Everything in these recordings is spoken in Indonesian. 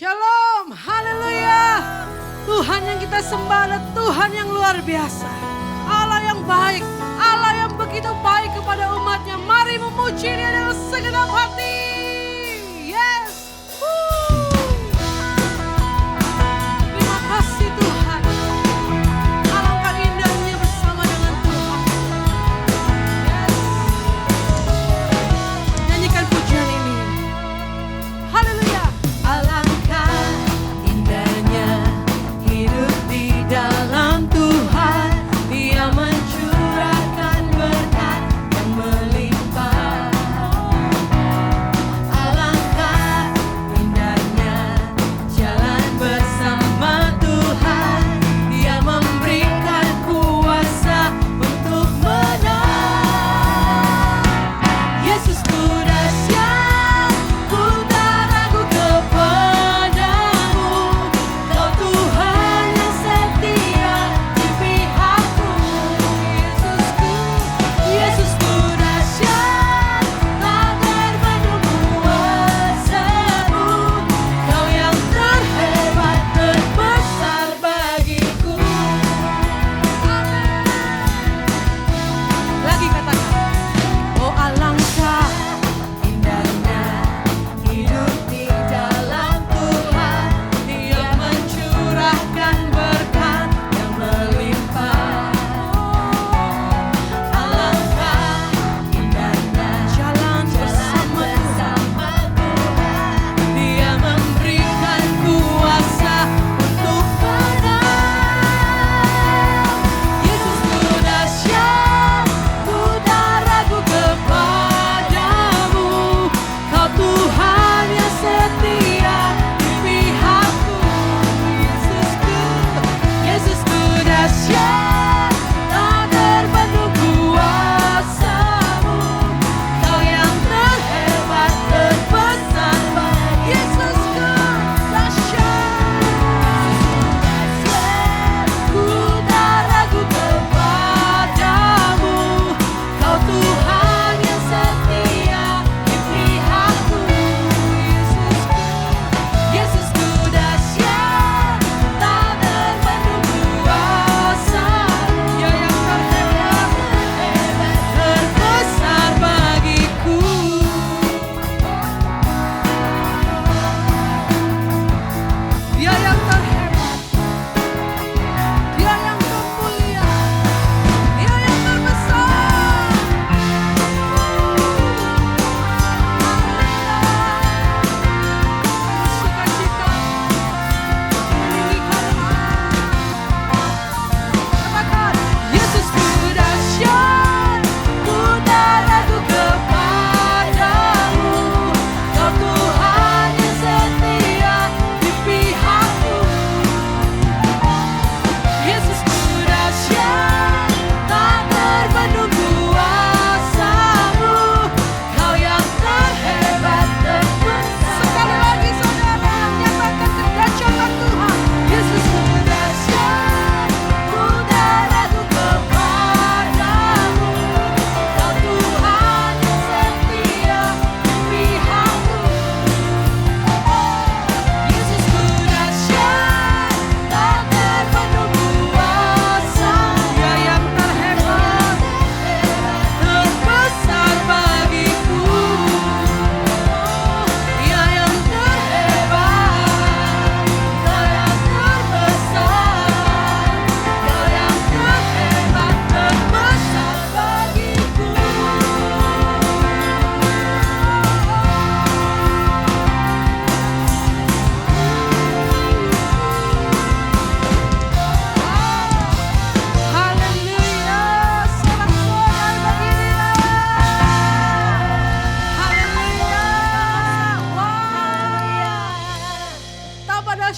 Shalom, haleluya. Tuhan yang kita sembah adalah Tuhan yang luar biasa. Allah yang baik, Allah yang begitu baik kepada umatnya. Mari memuji Dia dengan segenap hati. Yes. Terima kasih Tuhan. Alangkah indahnya bersama dengan Tuhan. Yes. Nyanyikan pujian ini. Haleluya. Alangkah indahnya hidup di dalam Tuhan. Dia mencurahkan berkat yang melimpah.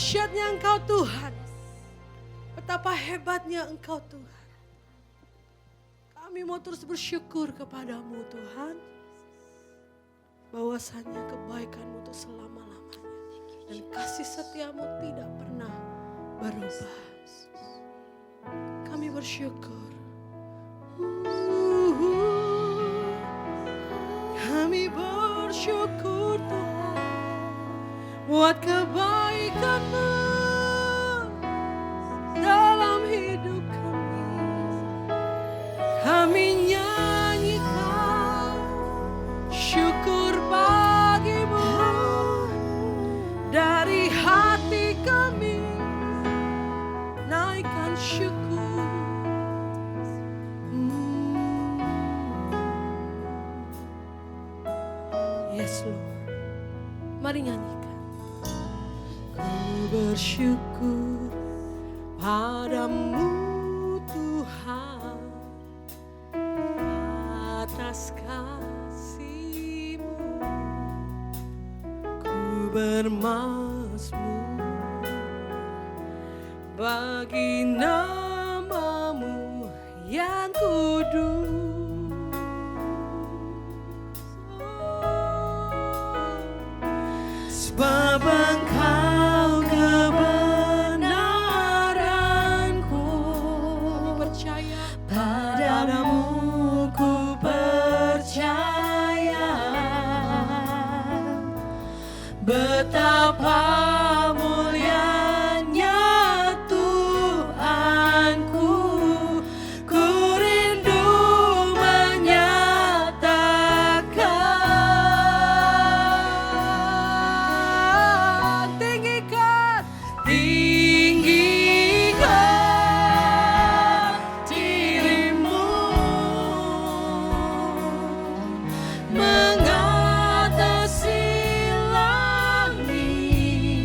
dahsyatnya Engkau Tuhan. Betapa hebatnya Engkau Tuhan. Kami mau terus bersyukur kepadamu Tuhan. Bahwasannya kebaikan-Mu itu selama-lamanya. Dan kasih setiamu tidak pernah berubah. Kami bersyukur. Kami bersyukur Tuhan buat kebaikan-Mu dalam hidup kami. Kami nyanyikan syukur bagi-Mu dari hati kami. Naikkan syukur. Yes Lord. Mari nyanyikan. Ku bersyukur padamu Tuhan atas kasih-Mu. Ku bermazmur bagi nama-Mu yang kudus. Sebab Engkau kebenaranku, percaya padamu ku percaya. Betapa mulianya Tuhanku, ku rindu menyatakan. Tinggikan, tinggikan dirimu mengatasi langit.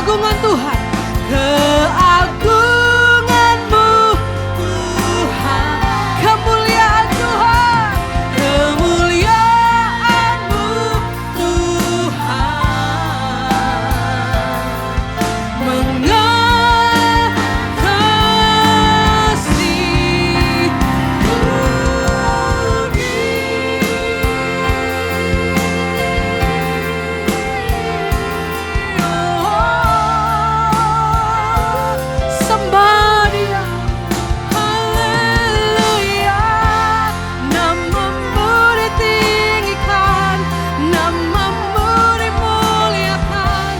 keagungan Tuhan. Keagungan-Mu Tuhan, kemuliaan Tuhan, kemuliaan-Mu Tuhan, mengasihi sembah Dia. Haleluya, nama-Mu ditinggikan, nama-Mu dimuliakan,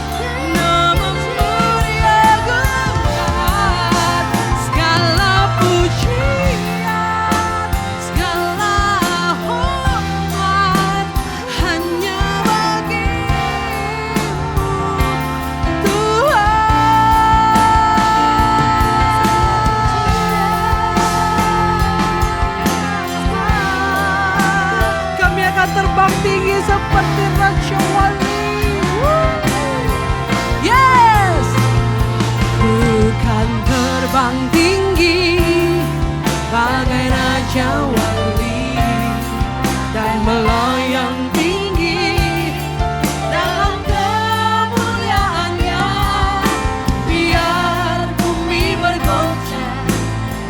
nama-Mu diagungkan. Segala pujian, segala hormat hanya bagi-Mu Tuhan. Kami akan terbang tinggi seperti Raja Wali. Yes, bukan terbang tinggi bagai Raja Wali dan melayang tinggi dalam kemuliaannya. Biar bumi bergoncang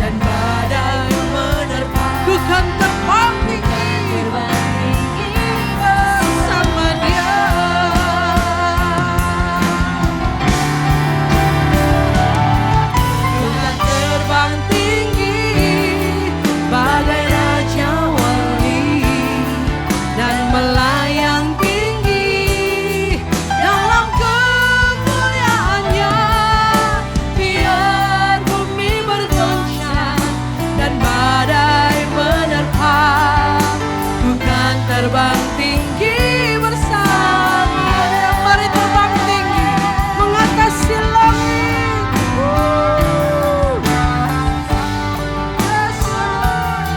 dan badai menerpa, bukan terbang tinggi bersama Dia. Bukan terbang tinggi bagai Raja Wali dan melayang tinggi dalam kemuliaannya. Biar bumi bergoncang dan badai menerpa, bukan terbang tinggi bersama Dia. Mari terbang tinggi mengatasi langit. Yes, Lord.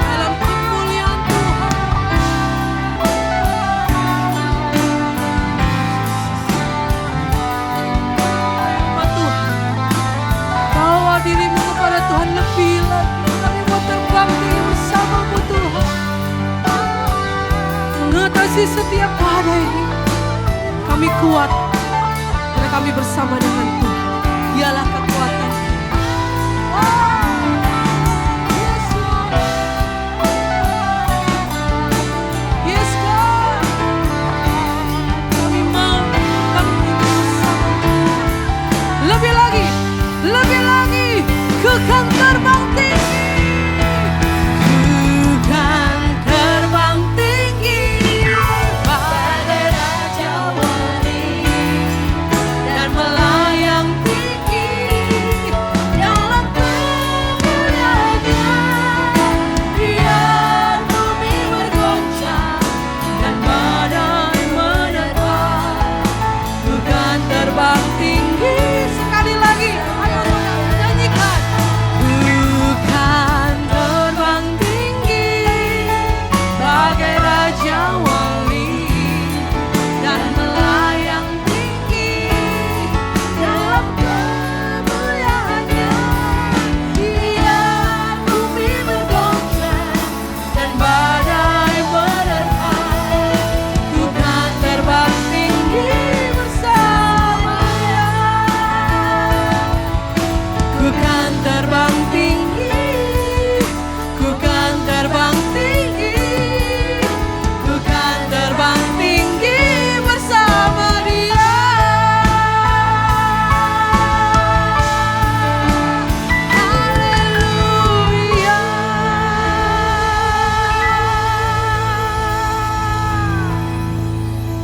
Dalam kemuliaan Tuhan. Pak Tuhan, bawa dirimu kepada Tuhan lebih lagi. Kami mau terbang tinggi bersama-Mu Tuhan, mengatasi setiap badai ini. Kami kuat karena kami bersama dengan Tuhan. Dialah kekuatan. Yes, Lord. Yes, God. Kami mau terbang tinggi bersama Tuhan. Lebih lagi, ku kan terbang tinggi. Ku kan terbang tinggi bagai Raja Wali dan melayang tinggi dalam kemuliaannya. Biar bumi bergoncang dan badai menerpa, ku kan terbang tinggi. Sekali lagi, ayo nyanyikan. Ku kan terbang tinggi bagai Raja Wali dan melayang tinggi dalam kemuliaannya. Biar bumi bergoncang dan badai menerpa, ku kan terbang tinggi bersama Dia. Ku kan terbang tinggi, ku kan terbang tinggi, ku kan terbang tinggi bersama Dia. Haleluya.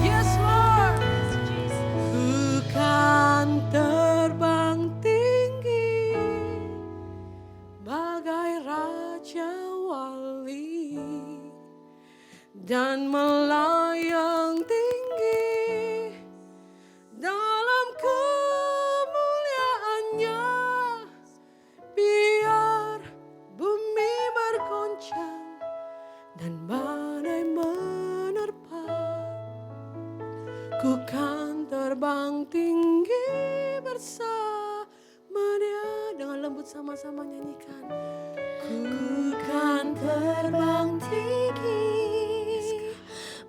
Yes, Lord. Ku kan terbang tinggi bagai Raja Wali dan melayang tinggi dalam kemuliaannya. Biar bumi bergoncang dan badai menerpa, ku kan takut, sama-sama nyanyikan. Ku kan terbang tinggi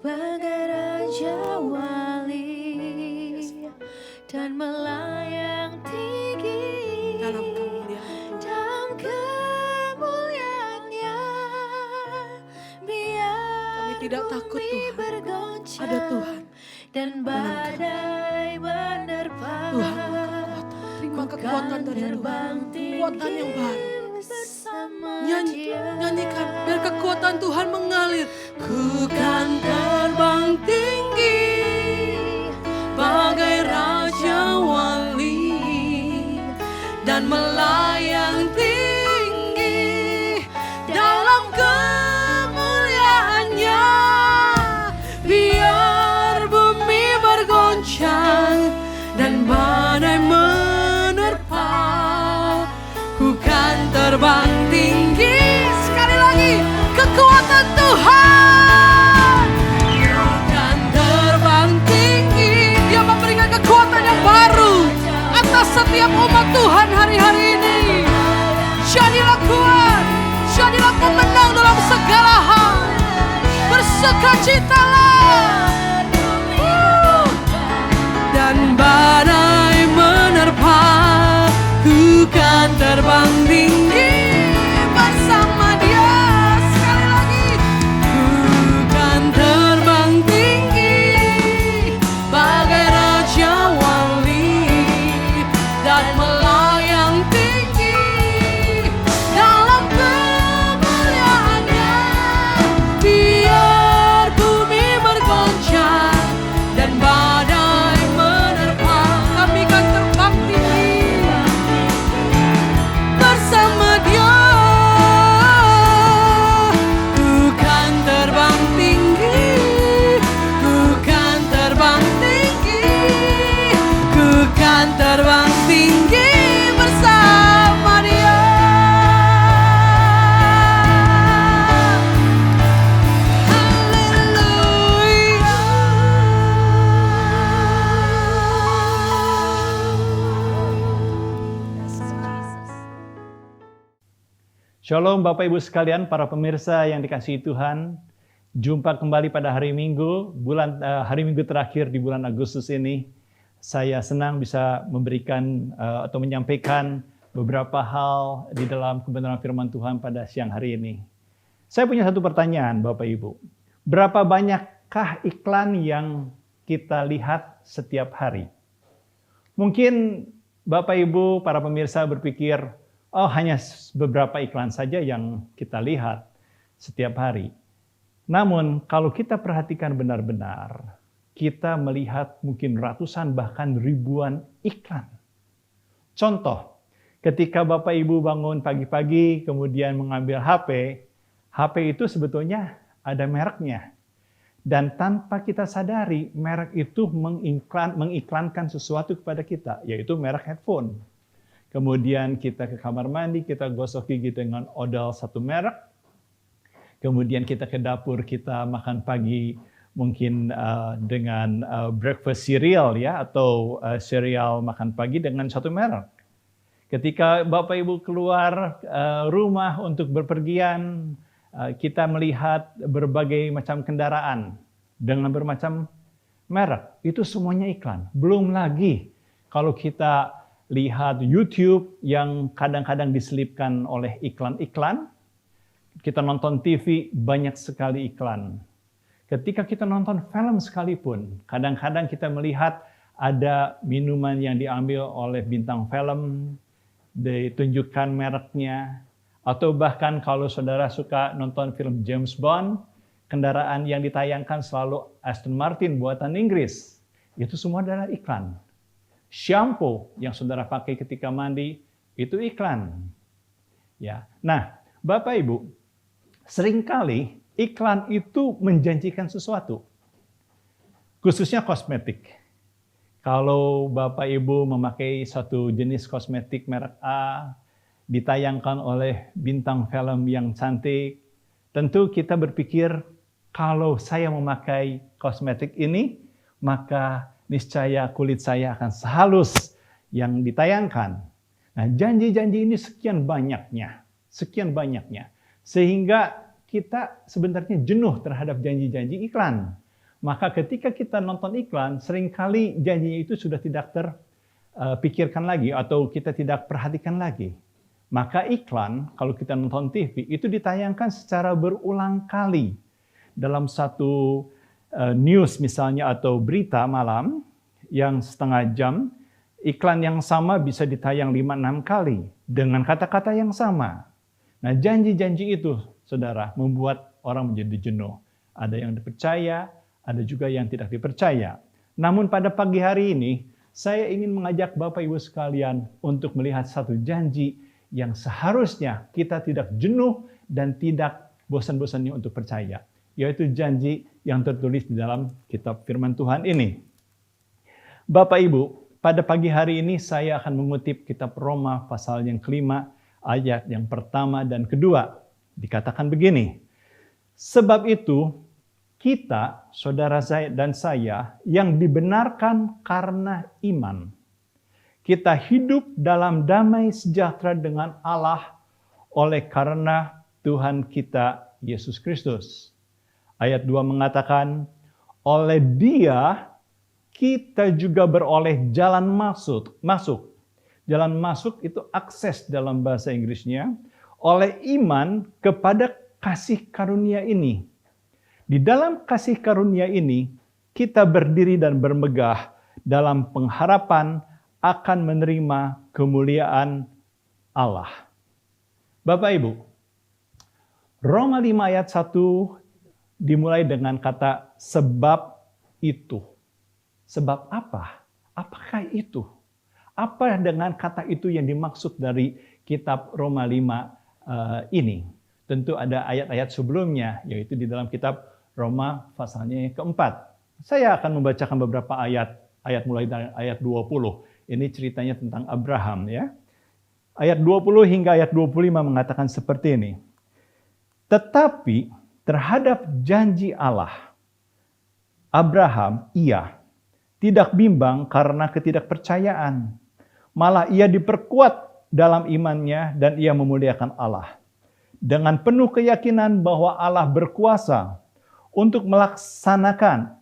bagai raja wali dan melayang tinggi Dalam kemuliaan kemuliaannya. Biar kami tidak takut bumi Tuhan. bergoncang Ada Tuhan. dan badai menerpa. Tuhan terima kekuatan dari Tuhan. Kekuatan yang baru. Nyanyikan biar kekuatan Tuhan mengalir. Ku kan terbang tinggi bagai raja wali dan melayang tinggi dalam kemuliaannya. Biar bumi bergoncang dan badai menerpa, ku kan terbang tinggi. Sekali lagi, kekuatan Tuhan. Ku kan terbang tinggi. Dia memberikan kekuatan yang baru atas setiap umat Tuhan hari-hari ini. Jadilah kuat, jadilah pemenang dalam segala hal. Bersukacitalah. Dan badai menerpa, ku kan terbang tinggi bersama Dia. Sekali lagi, ku kan terbang tinggi bagai raja wali dan melayang tinggi dalam kemuliaannya. Biar bumi bergoncang dan badai menerpa, kami kan terbang tinggi bersama Dia. Ku kan terbang tinggi, ku kan terbang tinggi, ku kan terbang tinggi bersama Dia. Shalom Bapak Ibu sekalian, para pemirsa yang dikasihi Tuhan. Jumpa kembali pada hari Minggu, hari Minggu terakhir di bulan Agustus ini. Saya senang bisa memberikan atau menyampaikan beberapa hal di dalam kebenaran firman Tuhan pada siang hari ini. Saya punya satu pertanyaan Bapak Ibu. Berapa banyakkah iklan yang kita lihat setiap hari? Mungkin Bapak Ibu, para pemirsa berpikir, oh hanya beberapa iklan saja yang kita lihat setiap hari. Namun kalau kita perhatikan benar-benar, kita melihat mungkin ratusan bahkan ribuan iklan. Contoh, ketika Bapak Ibu bangun pagi-pagi kemudian mengambil HP itu sebetulnya ada mereknya. Dan tanpa kita sadari, merek itu mengiklankan sesuatu kepada kita, yaitu merek headphone. Kemudian kita ke kamar mandi, kita gosok gigi dengan odol satu merek. Kemudian kita ke dapur, kita makan pagi mungkin dengan breakfast cereal ya, atau cereal makan pagi dengan satu merek. Ketika Bapak Ibu keluar rumah untuk berpergian, kita melihat berbagai macam kendaraan dengan bermacam merek. Itu semuanya iklan. Belum lagi kalau kita lihat YouTube yang kadang-kadang diselipkan oleh iklan-iklan. Kita nonton TV, banyak sekali iklan. Ketika kita nonton film sekalipun, kadang-kadang kita melihat ada minuman yang diambil oleh bintang film, ditunjukkan mereknya, atau bahkan kalau saudara suka nonton film James Bond, kendaraan yang ditayangkan selalu Aston Martin buatan Inggris. Itu semua adalah iklan. Shampoo yang saudara pakai ketika mandi, itu iklan. Ya. Nah, Bapak Ibu, seringkali iklan itu menjanjikan sesuatu. Khususnya kosmetik. Kalau Bapak Ibu memakai satu jenis kosmetik merek A, ditayangkan oleh bintang film yang cantik, tentu kita berpikir, kalau saya memakai kosmetik ini, maka niscaya kulit saya akan sehalus yang ditayangkan. Nah, janji-janji ini sekian banyaknya, sehingga kita sebenarnya jenuh terhadap janji-janji iklan. Maka ketika kita nonton iklan, seringkali janjinya itu sudah tidak terpikirkan lagi atau kita tidak perhatikan lagi. Maka iklan, kalau kita nonton TV, itu ditayangkan secara berulang kali. Dalam satu news misalnya atau berita malam yang setengah jam, iklan yang sama bisa ditayang 5-6 kali dengan kata-kata yang sama. Nah, janji-janji itu, saudara, membuat orang menjadi jenuh. Ada yang dipercaya, ada juga yang tidak dipercaya. Namun pada pagi hari ini, saya ingin mengajak Bapak Ibu sekalian untuk melihat satu janji yang seharusnya kita tidak jenuh dan tidak bosan-bosannya untuk percaya. Yaitu janji yang tertulis di dalam kitab firman Tuhan ini. Bapak Ibu, pada pagi hari ini saya akan mengutip kitab Roma pasal yang kelima, ayat yang pertama dan kedua. Dikatakan begini, sebab itu kita, saudara saya dan saya, yang dibenarkan karena iman, kita hidup dalam damai sejahtera dengan Allah oleh karena Tuhan kita Yesus Kristus. Ayat 2 mengatakan, oleh Dia kita juga beroleh jalan masuk. Jalan masuk itu akses dalam bahasa Inggrisnya, oleh iman kepada kasih karunia ini. Di dalam kasih karunia ini, kita berdiri dan bermegah dalam pengharapan akan menerima kemuliaan Allah. Bapak Ibu, Roma 5 ayat 1 dimulai dengan kata sebab itu. Sebab apa? Apakah itu? Apa dengan kata itu yang dimaksud dari kitab Roma 5 ini? Tentu ada ayat-ayat sebelumnya, yaitu di dalam kitab Roma pasalnya yang keempat. Saya akan membacakan beberapa ayat mulai dari ayat 20. Ini ceritanya tentang Abraham, ya. Ayat 20 hingga ayat 25 mengatakan seperti ini. Tetapi terhadap janji Allah, Abraham, ia tidak bimbang karena ketidakpercayaan. Malah ia diperkuat dalam imannya dan ia memuliakan Allah. Dengan penuh keyakinan bahwa Allah berkuasa untuk melaksanakan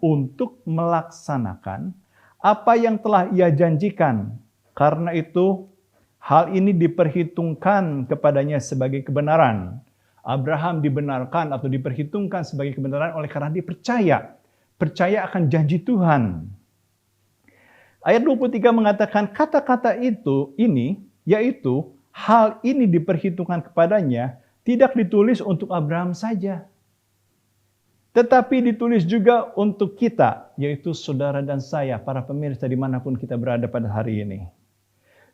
apa yang telah ia janjikan. Karena itu, hal ini diperhitungkan kepadanya sebagai kebenaran. Abraham dibenarkan atau diperhitungkan sebagai kebenaran oleh karena dia percaya akan janji Tuhan. Ayat 23 mengatakan kata-kata yaitu hal ini diperhitungkan kepadanya tidak ditulis untuk Abraham saja, tetapi ditulis juga untuk kita, yaitu saudara dan saya, para pemirsa dimanapun kita berada pada hari ini.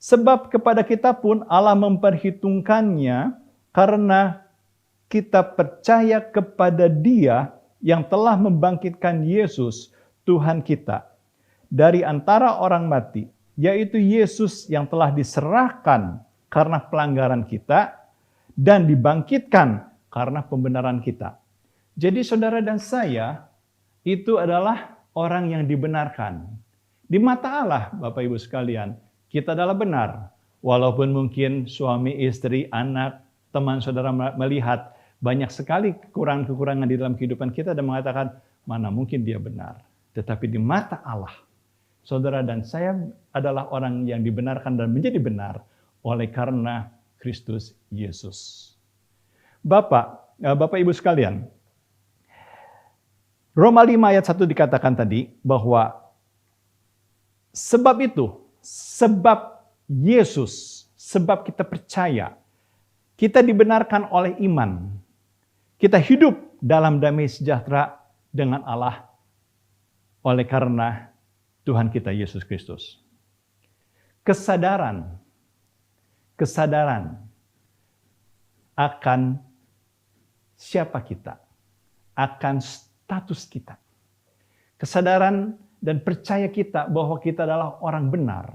Sebab kepada kita pun Allah memperhitungkannya karena kita percaya kepada Dia yang telah membangkitkan Yesus, Tuhan kita, dari antara orang mati, yaitu Yesus yang telah diserahkan karena pelanggaran kita dan dibangkitkan karena pembenaran kita. Jadi saudara dan saya itu adalah orang yang dibenarkan. Di mata Allah, Bapak Ibu sekalian, kita adalah benar. Walaupun mungkin suami, istri, anak, teman saudara melihat banyak sekali kekurangan-kekurangan di dalam kehidupan kita dan mengatakan, mana mungkin dia benar. Tetapi di mata Allah, saudara dan saya adalah orang yang dibenarkan dan menjadi benar oleh karena Kristus Yesus. Bapak Ibu sekalian, Roma 5 ayat 1 dikatakan tadi bahwa sebab itu, sebab Yesus, sebab kita percaya, kita dibenarkan oleh iman. Kita hidup dalam damai sejahtera dengan Allah oleh karena Tuhan kita Yesus Kristus. Kesadaran akan siapa kita, akan status kita. Kesadaran dan percaya kita bahwa kita adalah orang benar,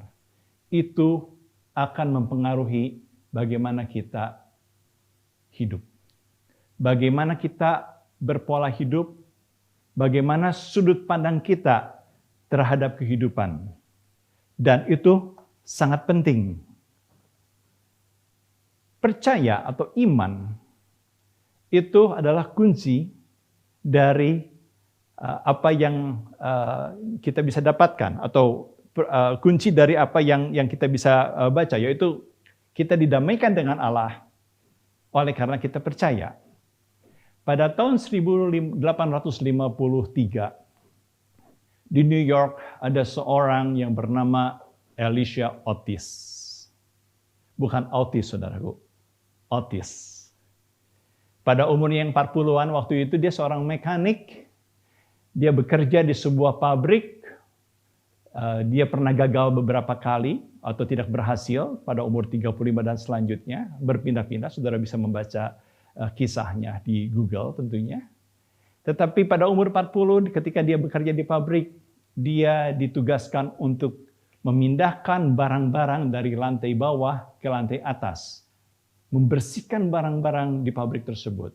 itu akan mempengaruhi bagaimana kita hidup. Bagaimana kita berpola hidup, bagaimana sudut pandang kita terhadap kehidupan. Dan itu sangat penting. percaya atau iman itu adalah kunci dari apa yang kita bisa dapatkan, atau kunci dari apa yang kita bisa baca, yaitu kita didamaikan dengan Allah oleh karena kita percaya. Pada tahun 1853 di New York ada seorang yang bernama Elisha Otis. Bukan autis, saudaraku. Otis. Pada umurnya yang 40-an waktu itu dia seorang mekanik. Dia bekerja di sebuah pabrik. Dia pernah gagal beberapa kali atau tidak berhasil pada umur 35 dan selanjutnya. Berpindah-pindah, saudara bisa membaca kisahnya di Google tentunya. Tetapi pada umur 40 ketika dia bekerja di pabrik, dia ditugaskan untuk memindahkan barang-barang dari lantai bawah ke lantai atas. Membersihkan barang-barang di pabrik tersebut.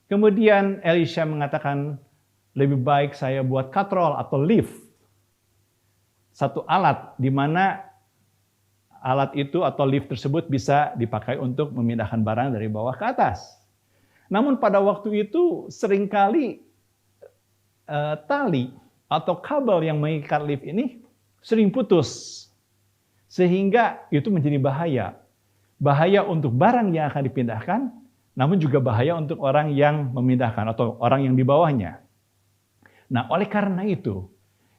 Kemudian Elisha mengatakan, lebih baik saya buat katrol atau lift. Satu alat di mana alat itu atau lift tersebut bisa dipakai untuk memindahkan barang dari bawah ke atas. Namun pada waktu itu seringkali tali atau kabel yang mengikat lift ini sering putus. Sehingga itu menjadi bahaya. Bahaya untuk barang yang akan dipindahkan, namun juga bahaya untuk orang yang memindahkan atau orang yang di bawahnya. Nah, oleh karena itu,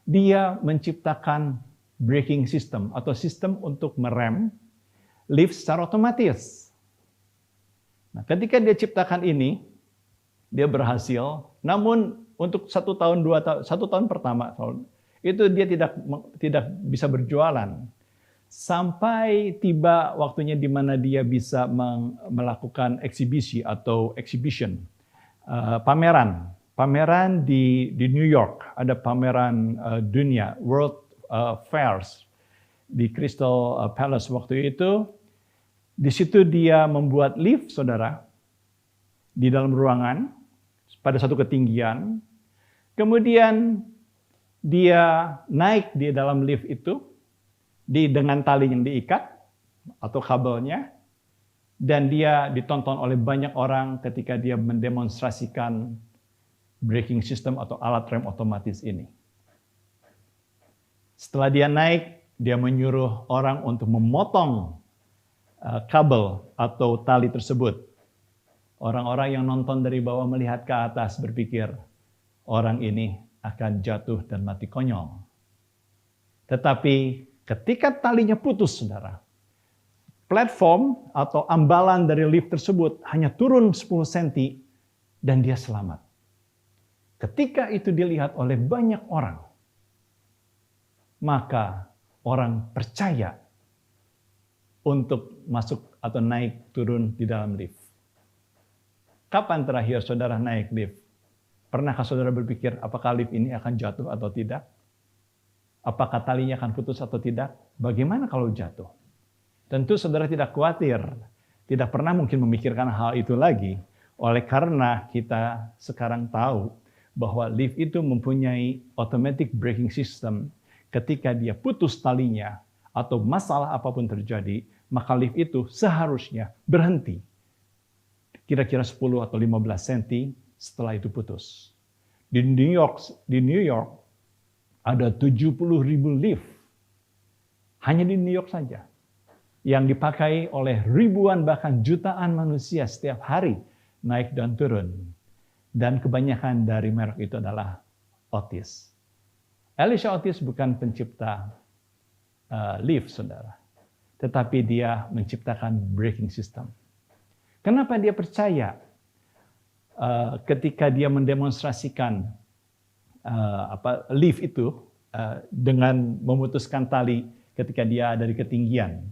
dia menciptakan braking system atau sistem untuk merem lift secara otomatis. Nah, ketika dia ciptakan ini, dia berhasil. Namun untuk 1 tahun pertama itu dia tidak bisa berjualan. Sampai tiba waktunya di mana dia bisa melakukan eksibisi atau exhibition, pameran di New York. Ada pameran dunia, World Fairs di Crystal Palace waktu itu. Di situ dia membuat lift, saudara, di dalam ruangan pada satu ketinggian. Kemudian dia naik di dalam lift itu dengan tali yang diikat atau kabelnya, dan dia ditonton oleh banyak orang ketika dia mendemonstrasikan braking system atau alat rem otomatis ini. Setelah dia naik, dia menyuruh orang untuk memotong kabel atau tali tersebut. Orang-orang yang nonton dari bawah melihat ke atas berpikir, orang ini akan jatuh dan mati konyol. Tetapi ketika talinya putus, saudara, platform atau ambalan dari lift tersebut hanya turun 10 cm dan dia selamat. Ketika itu dilihat oleh banyak orang, maka orang percaya untuk masuk atau naik turun di dalam lift. Kapan terakhir saudara naik lift? Pernahkah saudara berpikir apakah lift ini akan jatuh atau tidak? Apakah talinya akan putus atau tidak? Bagaimana kalau jatuh? Tentu saudara tidak khawatir. Tidak pernah mungkin memikirkan hal itu lagi. Oleh karena kita sekarang tahu bahwa lift itu mempunyai automatic braking system. Ketika dia putus talinya atau masalah apapun terjadi, maka lift itu seharusnya berhenti. Kira-kira 10 atau 15 cm setelah itu putus. Di New York, ada 70.000 lift, hanya di New York saja, yang dipakai oleh ribuan bahkan jutaan manusia setiap hari naik dan turun. Dan kebanyakan dari merek itu adalah Otis. Elisha Otis bukan pencipta lift, saudara, tetapi dia menciptakan braking system. Kenapa dia percaya? Ketika dia mendemonstrasikan lift itu dengan memutuskan tali ketika dia ada di ketinggian,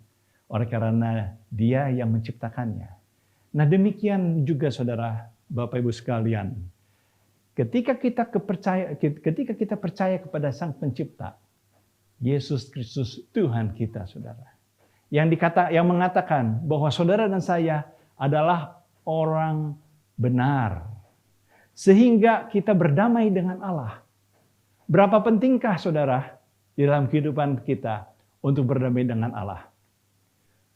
oleh karena dia yang menciptakannya. Nah, demikian juga saudara, Bapak Ibu sekalian, ketika kita percaya kepada Sang Pencipta, Yesus Kristus Tuhan kita, saudara, yang mengatakan bahwa saudara dan saya adalah orang benar, sehingga kita berdamai dengan Allah. Berapa pentingkah saudara di dalam kehidupan kita untuk berdamai dengan Allah?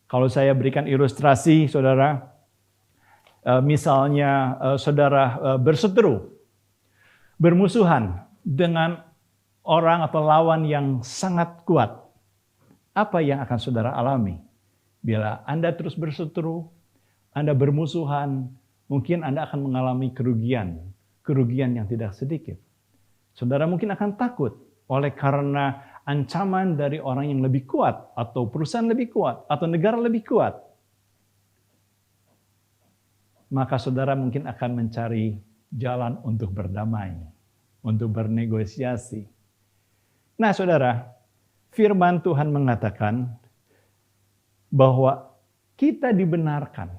Kalau saya berikan ilustrasi, saudara, misalnya saudara berseteru, bermusuhan dengan orang atau lawan yang sangat kuat, apa yang akan saudara alami? Bila Anda terus berseteru, Anda bermusuhan, mungkin Anda akan mengalami kerugian yang tidak sedikit. Saudara mungkin akan takut oleh karena ancaman dari orang yang lebih kuat, atau perusahaan lebih kuat, atau negara lebih kuat. Maka saudara mungkin akan mencari jalan untuk berdamai, untuk bernegosiasi. Nah saudara, firman Tuhan mengatakan bahwa kita dibenarkan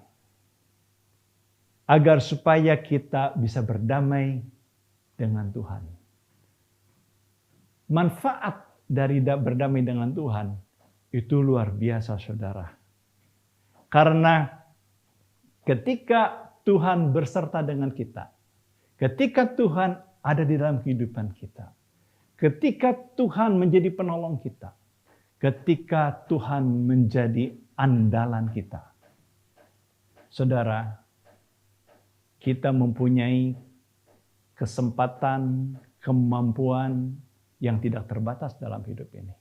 agar supaya kita bisa berdamai dengan Tuhan. Manfaat dari berdamai dengan Tuhan itu luar biasa, saudara. Karena ketika Tuhan berserta dengan kita, ketika Tuhan ada di dalam kehidupan kita, ketika Tuhan menjadi penolong kita, ketika Tuhan menjadi andalan kita, saudara, kita mempunyai kesempatan, kemampuan yang tidak terbatas dalam hidup ini.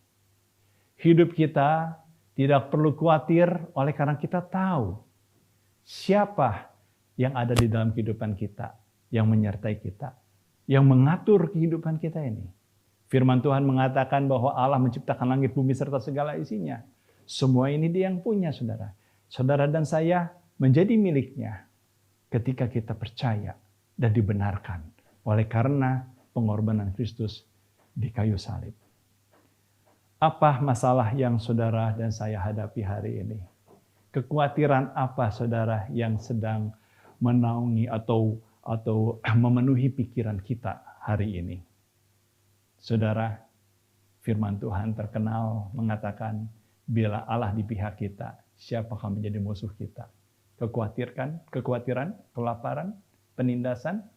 Hidup kita tidak perlu khawatir oleh karena kita tahu siapa yang ada di dalam kehidupan kita, yang menyertai kita, yang mengatur kehidupan kita ini. Firman Tuhan mengatakan bahwa Allah menciptakan langit, bumi, serta segala isinya. Semua ini Dia yang punya, saudara. Saudara dan saya menjadi miliknya ketika kita percaya dan dibenarkan oleh karena pengorbanan Kristus di kayu salib. Apa masalah yang saudara dan saya hadapi hari ini? Kekhawatiran apa saudara yang sedang menaungi atau memenuhi pikiran kita hari ini? Saudara, firman Tuhan terkenal mengatakan, bila Allah di pihak kita, siapakah menjadi musuh kita? Kekhawatiran, kelaparan, penindasan,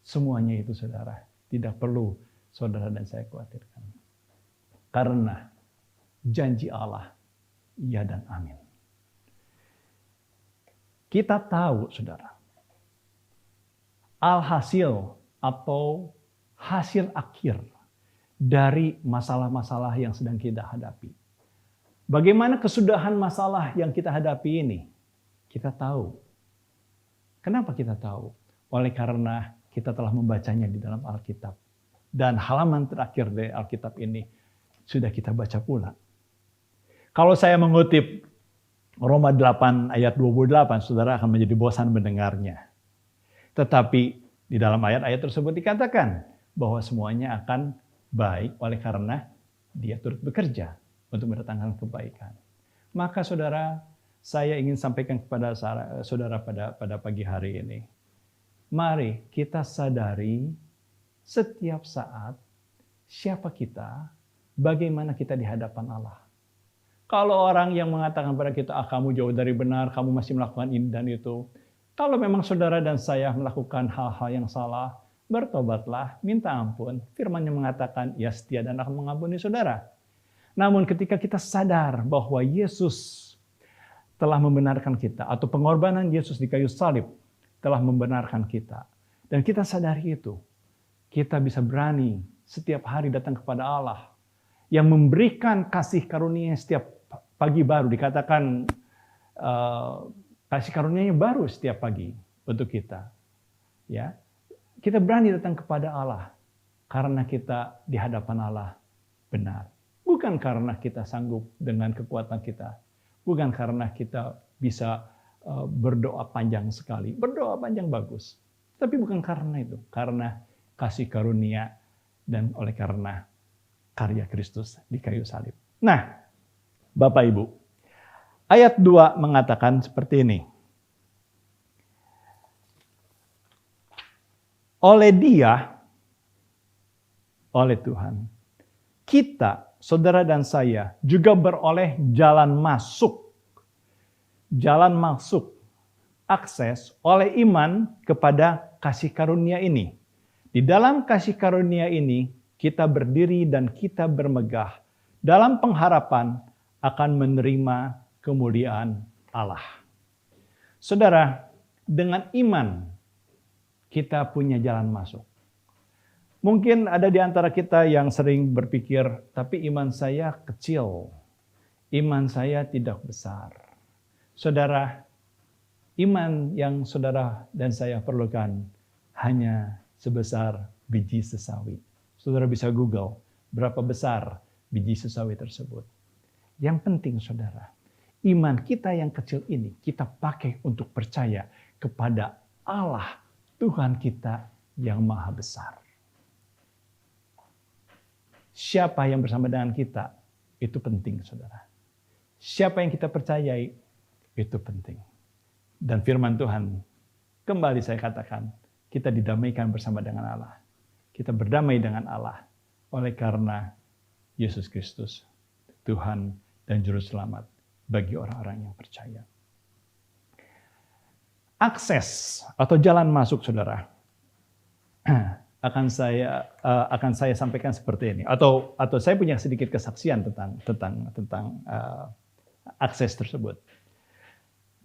semuanya itu saudara, tidak perlu saudara dan saya khawatirkan. Karena janji Allah, ya dan amin. Kita tahu saudara, alhasil atau hasil akhir dari masalah-masalah yang sedang kita hadapi. Bagaimana kesudahan masalah yang kita hadapi ini? Kita tahu. Kenapa kita tahu? Oleh karena kita telah membacanya di dalam Alkitab. Dan halaman terakhir dari Alkitab ini sudah kita baca pula. Kalau saya mengutip Roma 8 ayat 28, saudara akan menjadi bosan mendengarnya. Tetapi di dalam ayat-ayat tersebut dikatakan bahwa semuanya akan baik oleh karena Dia turut bekerja untuk mendatangkan kebaikan. Maka saudara, saya ingin sampaikan kepada saudara pada pagi hari ini. Mari kita sadari setiap saat siapa kita, bagaimana kita di hadapan Allah. Kalau orang yang mengatakan pada kita, kamu jauh dari benar, kamu masih melakukan ini dan itu. Kalau memang saudara dan saya melakukan hal-hal yang salah, bertobatlah, minta ampun. Firman-Nya mengatakan, Ia setia dan akan mengampuni saudara. Namun ketika kita sadar bahwa Yesus telah membenarkan kita, atau pengorbanan Yesus di kayu salib telah membenarkan kita, dan kita sadari itu, kita bisa berani setiap hari datang kepada Allah yang memberikan kasih karunia setiap pagi baru. Dikatakan kasih karunia-Nya baru setiap pagi untuk kita. Ya, kita berani datang kepada Allah karena kita di hadapan Allah benar. Bukan karena kita sanggup dengan kekuatan kita. Bukan karena kita bisa berdoa panjang sekali. Berdoa panjang bagus. Tapi bukan karena itu. Karena kasih karunia dan oleh karena karya Kristus di kayu salib. Nah, Bapak Ibu, ayat 2 mengatakan seperti ini. Oleh Dia, oleh Tuhan, kita, saudara dan saya, juga beroleh jalan masuk, akses oleh iman kepada kasih karunia ini. Di dalam kasih karunia ini, kita berdiri dan kita bermegah dalam pengharapan akan menerima kemuliaan Allah. Saudara, dengan iman kita punya jalan masuk. Mungkin ada di antara kita yang sering berpikir, tapi iman saya kecil, iman saya tidak besar. Saudara, iman yang saudara dan saya perlukan hanya sebesar biji sesawi. Saudara bisa Google berapa besar biji sesawi tersebut. Yang penting saudara, iman kita yang kecil ini kita pakai untuk percaya kepada Allah, Tuhan kita yang maha besar. Siapa yang bersama dengan kita, itu penting saudara. Siapa yang kita percayai, itu penting. Dan firman Tuhan, kembali saya katakan, kita didamaikan bersama dengan Allah. Kita berdamai dengan Allah oleh karena Yesus Kristus, Tuhan dan Juru Selamat bagi orang-orang yang percaya. Akses atau jalan masuk saudara, akan saya sampaikan seperti ini, atau saya punya sedikit kesaksian tentang akses tersebut.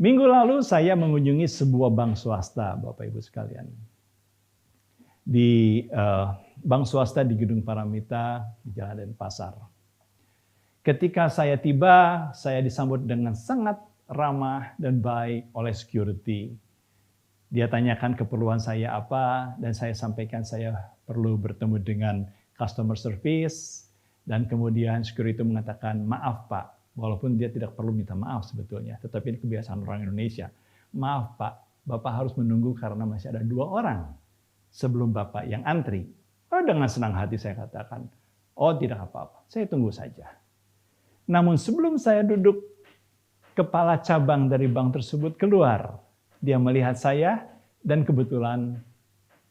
Minggu lalu saya mengunjungi sebuah bank swasta, Bapak Ibu sekalian. Di bank swasta di Gedung Paramita, di Jalan Denpasar. Ketika saya tiba, saya disambut dengan sangat ramah dan baik oleh security. Dia tanyakan keperluan saya apa, dan saya sampaikan saya perlu bertemu dengan customer service, dan kemudian security mengatakan, maaf Pak, walaupun dia tidak perlu minta maaf sebetulnya, tetapi ini kebiasaan orang Indonesia. Maaf Pak, Bapak harus menunggu karena masih ada 2 orang sebelum Bapak yang antri. Oh, dengan senang hati saya katakan, oh tidak apa-apa, saya tunggu saja. Namun sebelum saya duduk, kepala cabang dari bank tersebut keluar. Dia melihat saya dan kebetulan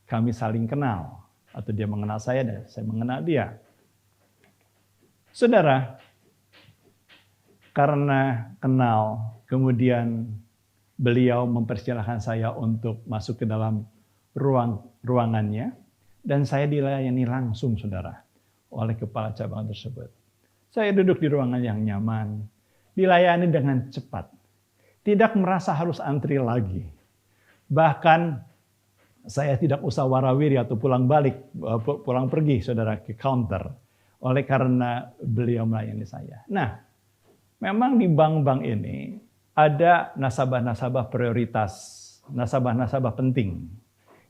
kami saling kenal. Atau dia mengenal saya dan saya mengenal dia. Saudara, karena kenal, kemudian beliau mempersilahkan saya untuk masuk ke dalam ruangannya. Dan saya dilayani langsung, saudara, oleh kepala cabang tersebut. Saya duduk di ruangan yang nyaman, dilayani dengan cepat. Tidak merasa harus antri lagi. Bahkan saya tidak usah warawiri atau pulang pergi, saudara, ke counter. Oleh karena beliau melayani saya. Nah, memang di bank-bank ini ada nasabah-nasabah prioritas, nasabah-nasabah penting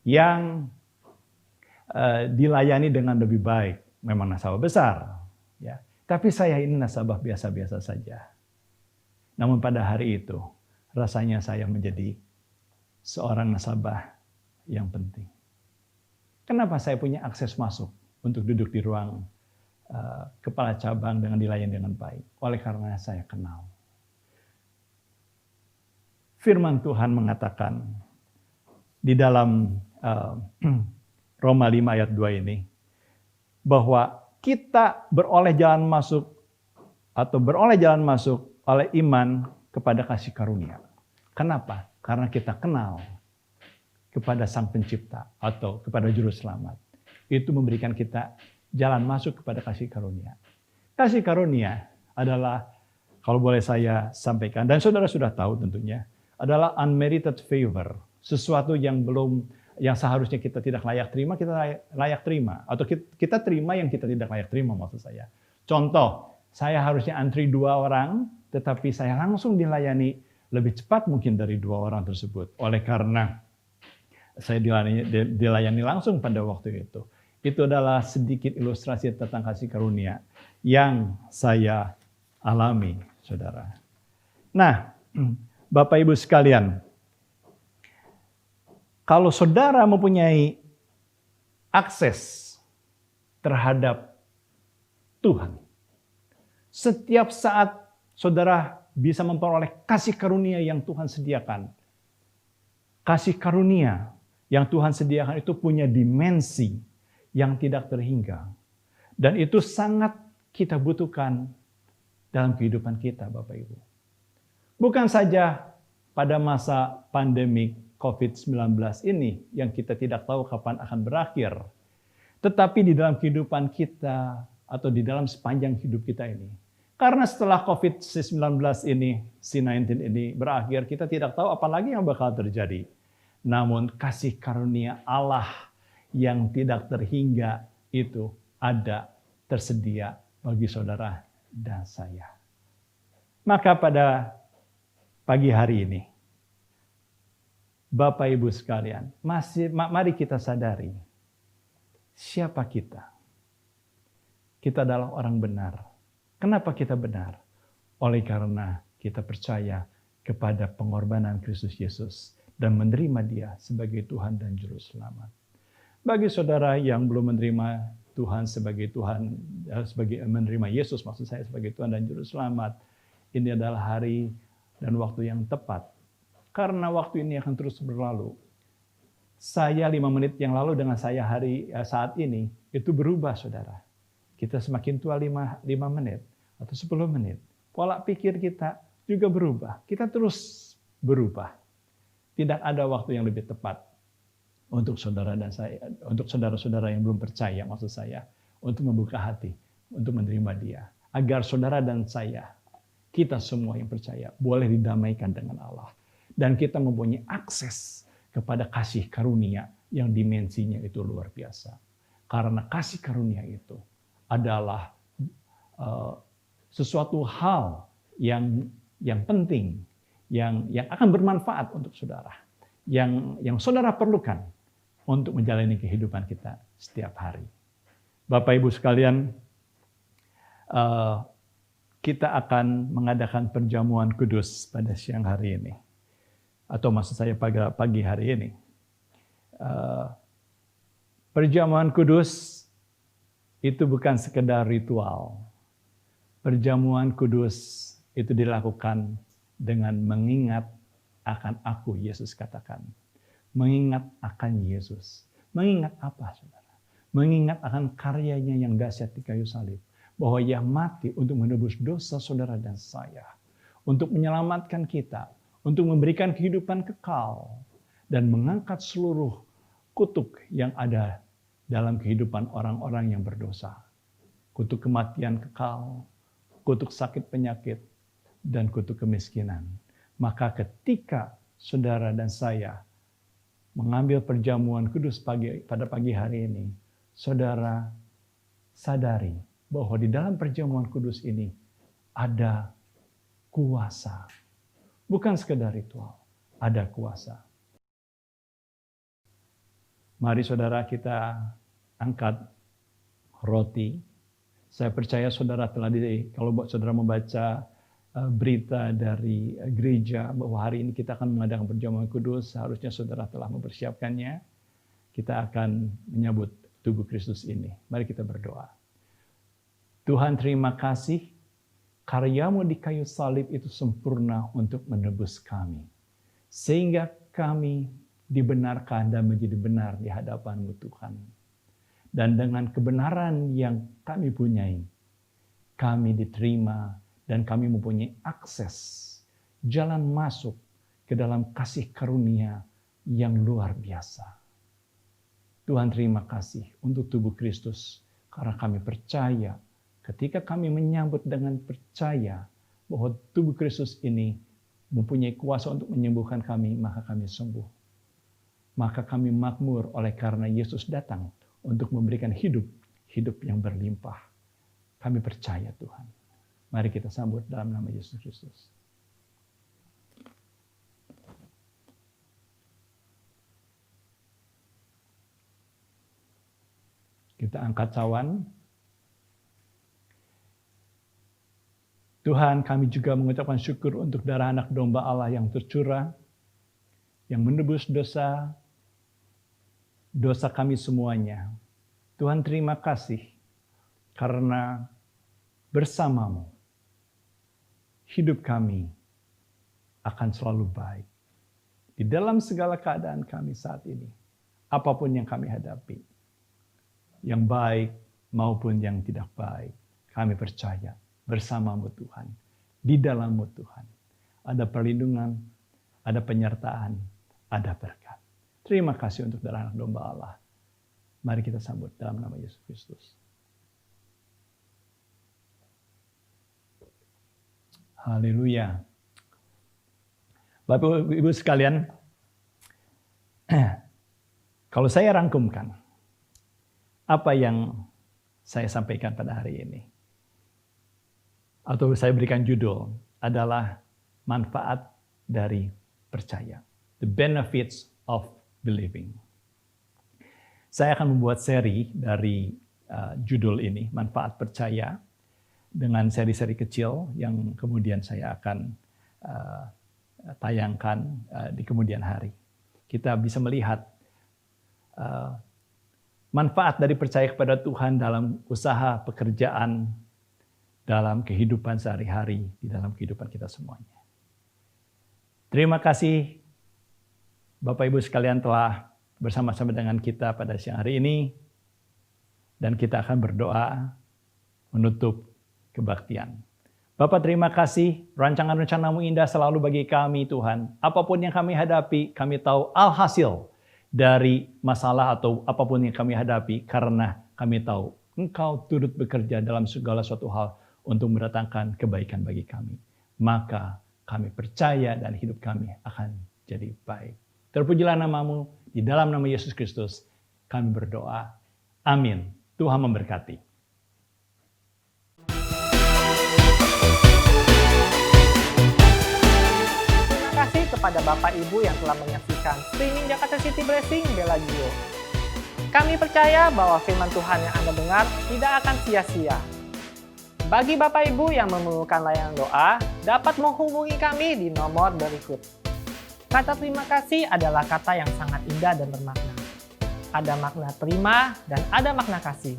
yang dilayani dengan lebih baik. Memang nasabah besar, ya. Tapi saya ini nasabah biasa-biasa saja. Namun pada hari itu, rasanya saya menjadi seorang nasabah yang penting. Kenapa saya punya akses masuk untuk duduk di ruang kepala cabang dengan dilayani dengan baik? Oleh karena saya kenal. Firman Tuhan mengatakan di dalam Roma 5 ayat 2 ini, bahwa kita beroleh jalan masuk oleh iman kepada kasih karunia. Kenapa? Karena kita kenal kepada Sang Pencipta atau kepada Juru Selamat. Itu memberikan kita jalan masuk kepada kasih karunia. Kasih karunia adalah, kalau boleh saya sampaikan, dan saudara sudah tahu tentunya, adalah unmerited favor. Sesuatu yang seharusnya kita tidak layak terima, kita layak terima. Atau kita terima yang kita tidak layak terima, maksud saya. Contoh, saya harusnya antri 2 orang, tetapi saya langsung dilayani lebih cepat mungkin dari 2 orang tersebut. Oleh karena saya dilayani langsung pada waktu itu. Itu adalah sedikit ilustrasi tentang kasih karunia yang saya alami, saudara. Nah, Bapak Ibu sekalian, kalau saudara mempunyai akses terhadap Tuhan, setiap saat saudara bisa memperoleh kasih karunia yang Tuhan sediakan. Kasih karunia yang Tuhan sediakan itu punya dimensi yang tidak terhingga. Dan itu sangat kita butuhkan dalam kehidupan kita, Bapak Ibu. Bukan saja pada masa pandemi COVID-19 ini yang kita tidak tahu kapan akan berakhir. Tetapi di dalam kehidupan kita atau di dalam sepanjang hidup kita ini, Karena setelah COVID-19 ini, C-19 ini berakhir, kita tidak tahu apa lagi yang bakal terjadi. Namun kasih karunia Allah yang tidak terhingga itu ada, tersedia bagi saudara dan saya. Maka pada pagi hari ini, Bapak Ibu sekalian, mari kita sadari siapa kita. Kita adalah orang benar. Kenapa kita benar? Oleh karena kita percaya kepada pengorbanan Kristus Yesus dan menerima Dia sebagai Tuhan dan Juru Selamat. Bagi saudara yang belum menerima Tuhan sebagai Tuhan, sebagai menerima Yesus maksud saya sebagai Tuhan dan Juru Selamat, ini adalah hari dan waktu yang tepat. Karena waktu ini akan terus berlalu. Saya 5 menit yang lalu dengan saya saat ini, itu berubah saudara. Kita semakin tua 5 menit atau 10 menit. Pola pikir kita juga berubah. Kita terus berubah. Tidak ada waktu yang lebih tepat untuk saudara dan saya, untuk saudara-saudara yang belum percaya maksud saya, untuk membuka hati, untuk menerima Dia. Agar saudara dan saya, kita semua yang percaya, boleh didamaikan dengan Allah. Dan kita mempunyai akses kepada kasih karunia yang dimensinya itu luar biasa. Karena kasih karunia itu adalah sesuatu hal yang penting, yang akan bermanfaat untuk saudara, yang saudara perlukan untuk menjalani kehidupan kita setiap hari. Bapak Ibu sekalian, kita akan mengadakan perjamuan kudus pada siang hari ini, atau maksud saya pagi hari ini. Perjamuan kudus itu bukan sekedar ritual. Perjamuan kudus itu dilakukan dengan mengingat akan aku, Yesus katakan. Mengingat akan Yesus. Mengingat apa, saudara? Mengingat akan karyanya yang dahsyat di kayu salib. Bahwa Ia mati untuk menebus dosa saudara dan saya. Untuk menyelamatkan kita. Untuk memberikan kehidupan kekal. Dan mengangkat seluruh kutuk yang ada dalam kehidupan orang-orang yang berdosa. Kutuk kematian kekal, kutuk sakit penyakit, dan kutuk kemiskinan. Maka ketika saudara dan saya mengambil perjamuan kudus pada pagi hari ini, saudara sadari bahwa di dalam perjamuan kudus ini ada kuasa. Bukan sekedar ritual, ada kuasa. Mari saudara kita angkat roti. Saya percaya saudara kalau saudara membaca berita dari gereja bahwa hari ini kita akan mengadakan perjamuan kudus, seharusnya saudara telah mempersiapkannya. Kita akan menyambut tubuh Kristus ini. Mari kita berdoa. Tuhan, terima kasih karyamu di kayu salib itu sempurna untuk menebus kami. Sehingga kami dibenarkan dan menjadi benar di hadapan-Mu Tuhan. Dan dengan kebenaran yang kami punyai, kami diterima dan kami mempunyai akses, jalan masuk ke dalam kasih karunia yang luar biasa. Tuhan, terima kasih untuk tubuh Kristus, karena kami percaya ketika kami menyambut dengan percaya bahwa tubuh Kristus ini mempunyai kuasa untuk menyembuhkan kami, maka kami sembuh. Maka kami makmur oleh karena Yesus datang untuk memberikan hidup yang berlimpah. Kami percaya Tuhan. Mari kita sambut dalam nama Yesus Kristus. Kita angkat cawan. Tuhan, kami juga mengucapkan syukur untuk darah anak domba Allah yang tercurah, yang menebus dosa kami semuanya. Tuhan, terima kasih karena bersama-Mu hidup kami akan selalu baik. Di dalam segala keadaan kami saat ini, apapun yang kami hadapi, yang baik maupun yang tidak baik, kami percaya bersama-Mu Tuhan, di dalam-Mu Tuhan. Ada perlindungan, ada penyertaan, ada berkat. Terima kasih untuk darah anak domba Allah. Mari kita sambut dalam nama Yesus Kristus. Haleluya. Bapak Ibu sekalian, kalau saya rangkumkan apa yang saya sampaikan pada hari ini, atau saya berikan judul adalah manfaat dari percaya. The benefits of believing. Saya akan membuat seri dari judul ini, manfaat percaya, dengan seri-seri kecil yang kemudian saya akan tayangkan di kemudian hari. Kita bisa melihat manfaat dari percaya kepada Tuhan dalam usaha, pekerjaan, dalam kehidupan sehari-hari, di dalam kehidupan kita semuanya. Terima kasih Bapak Ibu sekalian telah bersama-sama dengan kita pada siang hari ini. Dan kita akan berdoa menutup kebaktian. Bapak terima kasih, rancangan-rencanamu indah selalu bagi kami Tuhan. Apapun yang kami hadapi, kami tahu alhasil dari masalah atau apapun yang kami hadapi, karena kami tahu Engkau turut bekerja dalam segala suatu hal untuk mendatangkan kebaikan bagi kami. Maka kami percaya dan hidup kami akan jadi baik. Terpujilah namamu, di dalam nama Yesus Kristus kami berdoa. Amin. Tuhan memberkati. Terima kasih kepada Bapak Ibu yang telah menyaksikan streaming Jakarta City Blessing Bellagio. Kami percaya bahwa firman Tuhan yang Anda dengar tidak akan sia-sia. Bagi Bapak Ibu yang memerlukan layanan doa, dapat menghubungi kami di nomor berikut. Kata terima kasih adalah kata yang sangat indah dan bermakna. Ada makna terima dan ada makna kasih.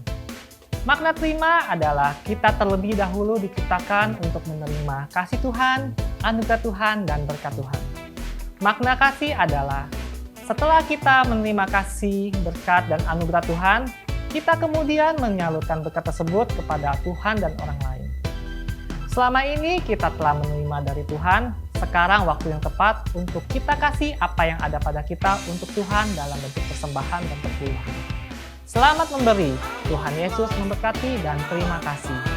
Makna terima adalah kita terlebih dahulu diciptakan untuk menerima kasih Tuhan, anugerah Tuhan, dan berkat Tuhan. Makna kasih adalah setelah kita menerima kasih, berkat, dan anugerah Tuhan, kita kemudian menyalurkan berkat tersebut kepada Tuhan dan orang lain. Selama ini kita telah menerima dari Tuhan, sekarang waktu yang tepat untuk kita kasih apa yang ada pada kita untuk Tuhan dalam bentuk persembahan dan perpuluhan. Selamat memberi, Tuhan Yesus memberkati dan terima kasih.